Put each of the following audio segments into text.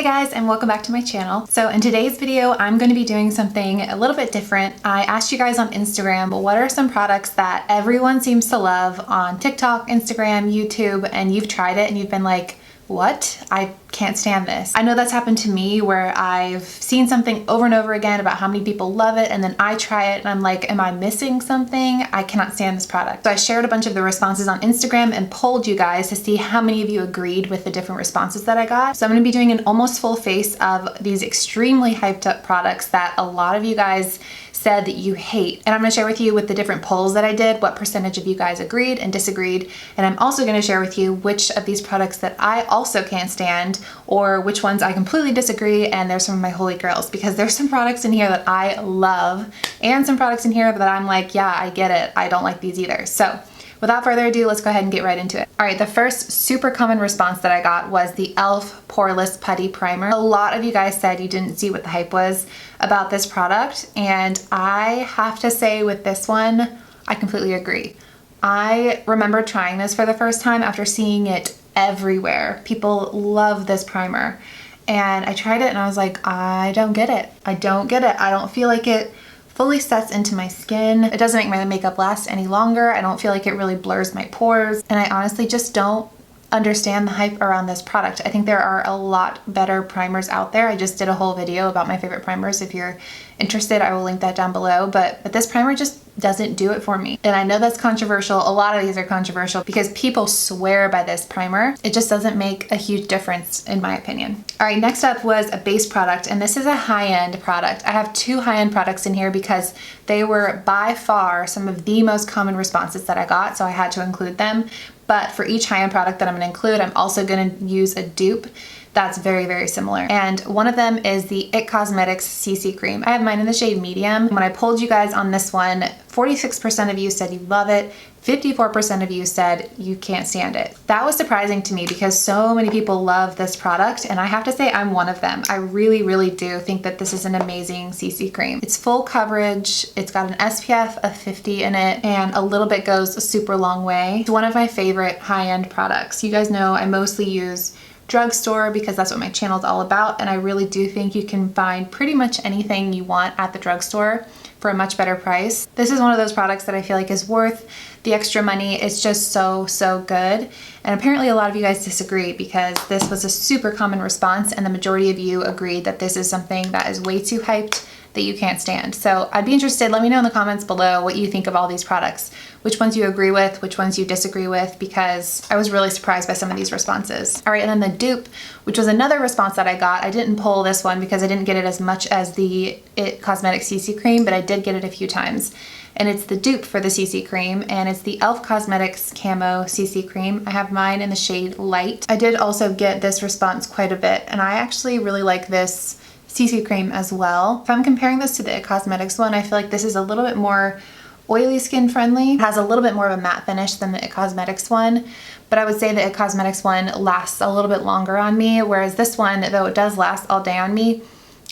Hey guys, and welcome back to my channel. So in today's video, I'm going to be doing something a little bit different. I asked you guys on Instagram, what are some products that everyone seems to love on TikTok, Instagram, YouTube, and you've tried it and you've been like, what? I can't stand this. I know that's happened to me where I've seen something over and over again about how many people love it, and then I try it and I'm like, am I missing something? I cannot stand this product. So I shared a bunch of the responses on Instagram and polled you guys to see how many of you agreed with the different responses that I got. So I'm gonna be doing an almost full face of these extremely hyped up products that a lot of you guys said that you hate. And I'm gonna share with you with the different polls that I did, what percentage of you guys agreed and disagreed. And I'm also gonna share with you which of these products that I also can't stand, or which ones I completely disagree, and there's some of my holy grails, because there's some products in here that I love and some products in here that I'm like, yeah, I get it, I don't like these either. So without further ado, let's go ahead and get right into it. All right, the first super common response that I got was the e.l.f. Poreless Putty Primer. A lot of you guys said you didn't see what the hype was about this product, and I have to say with this one, I completely agree. I remember trying this for the first time after seeing it everywhere. People love this primer, and I tried it and I was like, I don't get it. I don't get it. I don't feel like it fully sets into my skin. It doesn't make my makeup last any longer. I don't feel like it really blurs my pores, and I honestly just don't understand the hype around this product. I think there are a lot better primers out there. I just did a whole video about my favorite primers. If you're interested, I will link that down below, but this primer just doesn't do it for me. And I know that's controversial. A lot of these are controversial because people swear by this primer. It just doesn't make a huge difference in my opinion. All right, next up was a base product, and this is a high-end product. I have two high-end products in here because they were by far some of the most common responses that I got, so I had to include them. But for each high-end product that I'm gonna include, I'm also gonna use a dupe that's very, very similar. And one of them is the e.l.f. Cosmetics CC Cream. I have mine in the shade medium. When I polled you guys on this one, 46% of you said you love it, 54% of you said you can't stand it. That was surprising to me because so many people love this product, and I have to say I'm one of them. I really, really do think that this is an amazing CC cream. It's full coverage, it's got an SPF of 50 in it, and a little bit goes a super long way. It's one of my favorite high-end products. You guys know I mostly use drugstore because that's what my channel is all about, and I really do think you can find pretty much anything you want at the drugstore for a much better price. This is one of those products that I feel like is worth the extra money. It's just so, so good. And apparently a lot of you guys disagree because this was a super common response, and the majority of you agreed that this is something that is way too hyped that you can't stand. So I'd be interested, let me know in the comments below what you think of all these products, which ones you agree with, which ones you disagree with, because I was really surprised by some of these responses. All right, and then the dupe, which was another response that I got. I didn't poll this one because I didn't get it as much as the e.l.f. Cosmetics CC Cream, but I did get it a few times. And it's the dupe for the CC Cream, and it's the e.l.f. Cosmetics Camo Cc Cream. I have mine in the shade Light. I did also get this response quite a bit, and I actually really like this CC cream as well. If I'm comparing this to the e.l.f. Cosmetics one, I feel like this is a little bit more oily skin friendly. It has a little bit more of a matte finish than the e.l.f. Cosmetics one, but I would say the e.l.f. Cosmetics one lasts a little bit longer on me, whereas this one, though it does last all day on me,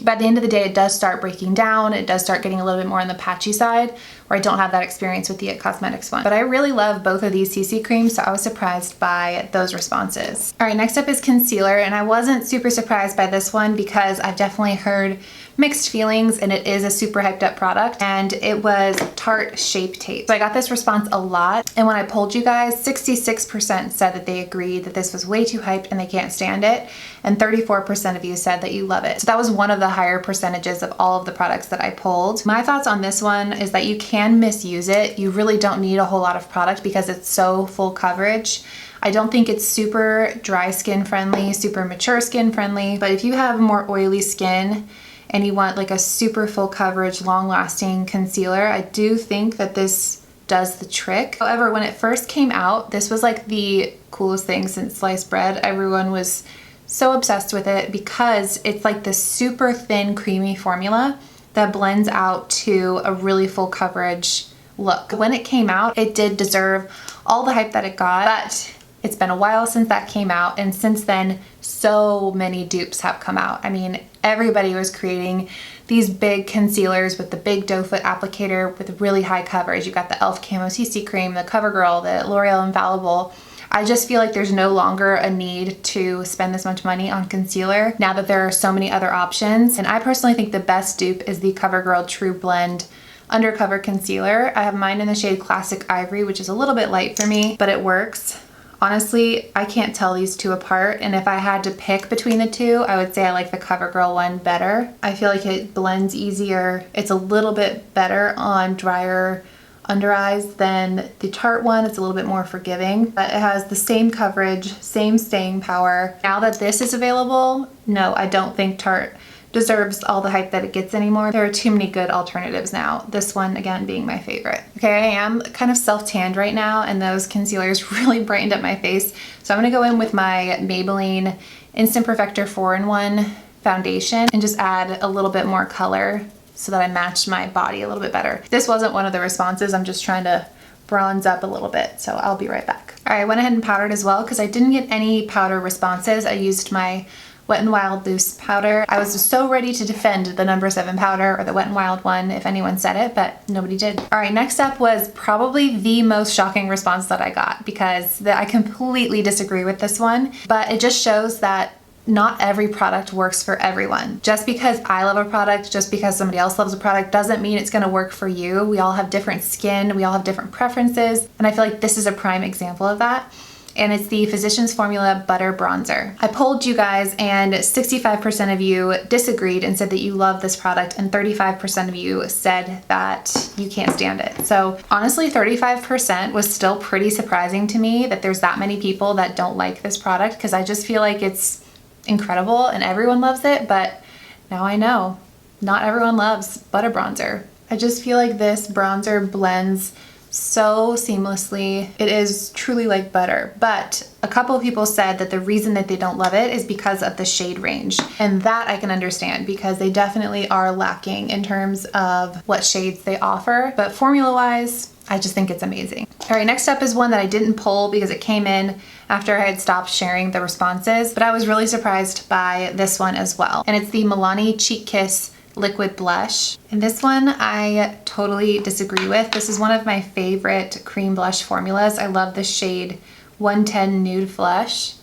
but at the end of the day, it does start breaking down. It does start getting a little bit more on the patchy side, where I don't have that experience with the e.l.f. Cosmetics one. But I really love both of these CC creams, so I was surprised by those responses. All right, next up is concealer, and I wasn't super surprised by this one because I've definitely heard mixed feelings, and it is a super hyped up product, and it was Tarte Shape Tape. So I got this response a lot, and when I polled you guys, 66% said that they agreed that this was way too hyped and they can't stand it, and 34% of you said that you love it. So that was one of the higher percentages of all of the products that I polled. My thoughts on this one is that you can misuse it. You really don't need a whole lot of product because it's so full coverage. I don't think it's super dry skin friendly, super mature skin friendly, but if you have more oily skin and you want like a super full coverage, long lasting concealer, I do think that this does the trick. However, when it first came out, this was like the coolest thing since sliced bread. Everyone was so obsessed with it because it's like this super thin, creamy formula that blends out to a really full coverage look. When it came out, it did deserve all the hype that it got, but it's been a while since that came out, and since then, so many dupes have come out. I mean, everybody was creating these big concealers with the big doe foot applicator with really high coverage. You got the e.l.f. Camo Cc Cream, the Covergirl, the L'Oreal Infallible. I just feel like there's no longer a need to spend this much money on concealer now that there are so many other options. And I personally think the best dupe is the Covergirl Trublend Undercover Concealer. I have mine in the shade Classic Ivory, which is a little bit light for me, but it works. Honestly, I can't tell these two apart, and if I had to pick between the two, I would say I like the Covergirl one better. I feel like it blends easier. It's a little bit better on drier under eyes than the Tarte one. It's a little bit more forgiving, but it has the same coverage, same staying power. Now that this is available, no, I don't think Tarte deserves all the hype that it gets anymore. There are too many good alternatives now. This one, again, being my favorite. Okay, I am kind of self-tanned right now, and those concealers really brightened up my face. So I'm gonna go in with my Maybelline Instant Perfector 4-in-1 foundation and just add a little bit more color so that I match my body a little bit better. This wasn't one of the responses. I'm just trying to bronze up a little bit, so I'll be right back. All right, I went ahead and powdered as well because I didn't get any powder responses. I used my Wet n Wild loose powder. I was so ready to defend the No. 7 powder or the Wet n Wild one if anyone said it, but nobody did. All right, next up was probably the most shocking response that I got because I completely disagree with this one, but it just shows that not every product works for everyone. Just because I love a product, just because somebody else loves a product, doesn't mean it's gonna work for you. We all have different skin, we all have different preferences, and I feel like this is a prime example of that. And it's the Physicians Formula Butter Bronzer. I polled you guys and 65% of you disagreed and said that you love this product, and 35% of you said that you can't stand it. So honestly, 35% was still pretty surprising to me that there's that many people that don't like this product, because I just feel like it's incredible and everyone loves it, but now I know not everyone loves butter bronzer. I just feel like this bronzer blends so seamlessly. It is truly like butter, but a couple of people said that the reason that they don't love it is because of the shade range, and that I can understand because they definitely are lacking in terms of what shades they offer, but formula wise, I just think it's amazing. All right, next up is one that I didn't poll because it came in after I had stopped sharing the responses, but I was really surprised by this one as well, and it's the Milani Cheek Kiss Liquid Blush. And this one I totally disagree with. This is one of my favorite cream blush formulas. I love the shade 110 Nude Flush.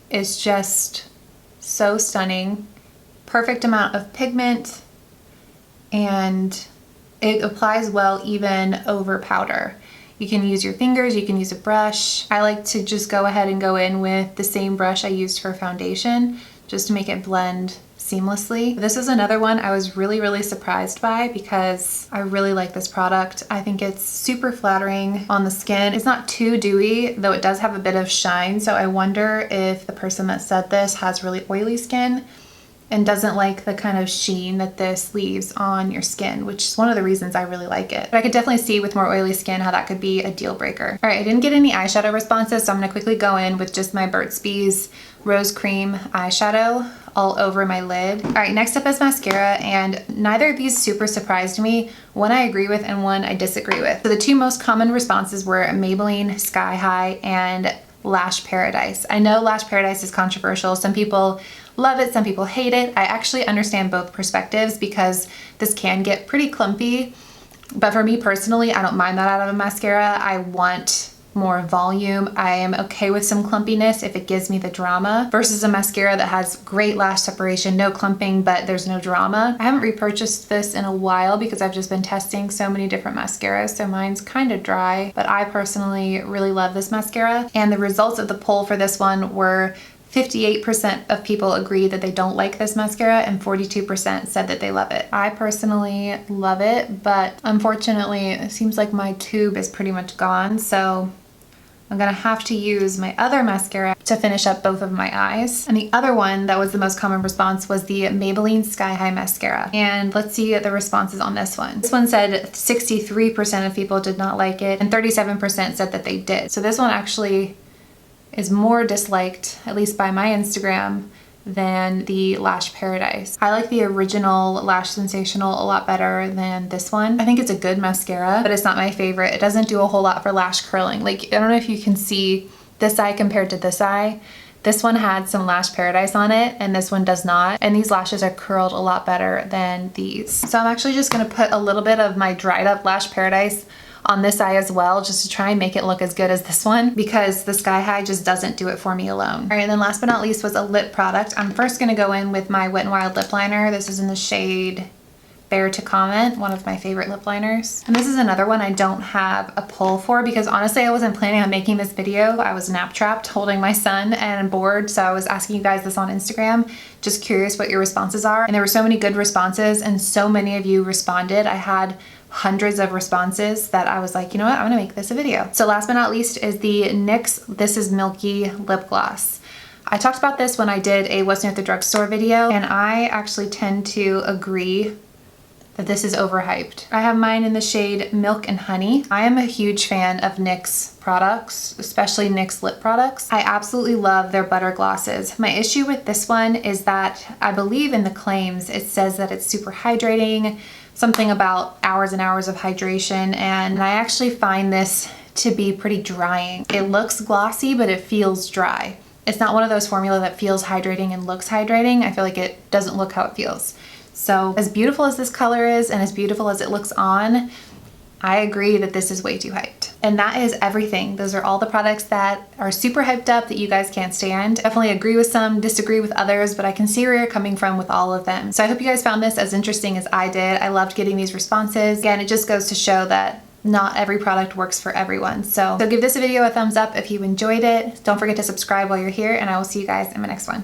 It's just so stunning. Perfect amount of pigment, and it applies well even over powder. You can use your fingers, you can use a brush. I like to just go ahead and go in with the same brush I used for foundation just to make it blend seamlessly. This is another one I was really surprised by because I really like this product. I think it's super flattering on the skin. It's not too dewy, though it does have a bit of shine, so I wonder if the person that said this has really oily skin and doesn't like the kind of sheen that this leaves on your skin, which is one of the reasons I really like it. But I could definitely see with more oily skin how that could be a deal breaker. All right, I didn't get any eyeshadow responses, so I'm gonna quickly go in with just my Burt's Bees Rose Cream eyeshadow all over my lid. All right, next up is mascara, and neither of these super surprised me. One I agree with and one I disagree with. So the two most common responses were Maybelline Sky High and Lash Paradise. I know Lash Paradise is controversial. Some people love it, some people hate it. I actually understand both perspectives because this can get pretty clumpy, but for me personally, I don't mind that out of a mascara. I want more volume. I am okay with some clumpiness if it gives me the drama, versus a mascara that has great lash separation, no clumping, but there's no drama. I haven't repurchased this in a while because I've just been testing so many different mascaras, so mine's kind of dry, but I personally really love this mascara. And the results of the poll for this one were 58% of people agree that they don't like this mascara and 42% said that they love it. I personally love it, but unfortunately it seems like my tube is pretty much gone, so I'm gonna have to use my other mascara to finish up both of my eyes. And the other one that was the most common response was the Maybelline Sky High Mascara. And let's see the responses on this one. This one said 63% of people did not like it and 37% said that they did. So this one actually is more disliked, at least by my Instagram, than the Lash Paradise. I like the original Lash Sensational a lot better than this one. I think it's a good mascara, but it's not my favorite. It doesn't do a whole lot for lash curling. Like, I don't know if you can see this eye compared to this eye. This one had some Lash Paradise on it and this one does not. And these lashes are curled a lot better than these. So I'm actually just gonna put a little bit of my dried up Lash Paradise on this eye as well, just to try and make it look as good as this one, because the Sky High just doesn't do it for me alone. All right, and then last but not least was a lip product. I'm first gonna go in with my Wet n Wild lip liner. This is in the shade Bear to Comment, one of my favorite lip liners. And this is another one I don't have a pull for, because honestly I wasn't planning on making this video. I was nap trapped holding my son and bored, so I was asking you guys this on Instagram, just curious what your responses are. And there were so many good responses and so many of you responded. I had hundreds of responses that I was like, you know what, I'm gonna make this a video. So last but not least is the NYX This Is Milky lip gloss. I talked about this when I did a What's New at the Drugstore video, and I actually tend to agree that this is overhyped. I have mine in the shade Milk and Honey. I am a huge fan of NYX products, especially NYX lip products. I absolutely love their butter glosses. My issue with this one is that I believe in the claims it says that it's super hydrating, something about hours and hours of hydration, and I actually find this to be pretty drying. It looks glossy, but it feels dry. It's not one of those formula that feels hydrating and looks hydrating. I feel like it doesn't look how it feels. So as beautiful as this color is and as beautiful as it looks on, I agree that this is way too hyped. And that is everything. Those are all the products that are super hyped up that you guys can't stand. Definitely agree with some, disagree with others, but I can see where you're coming from with all of them. So I hope you guys found this as interesting as I did. I loved getting these responses. Again, it just goes to show that not every product works for everyone. So give this video a thumbs up if you enjoyed it. Don't forget to subscribe while you're here, and I will see you guys in my next one.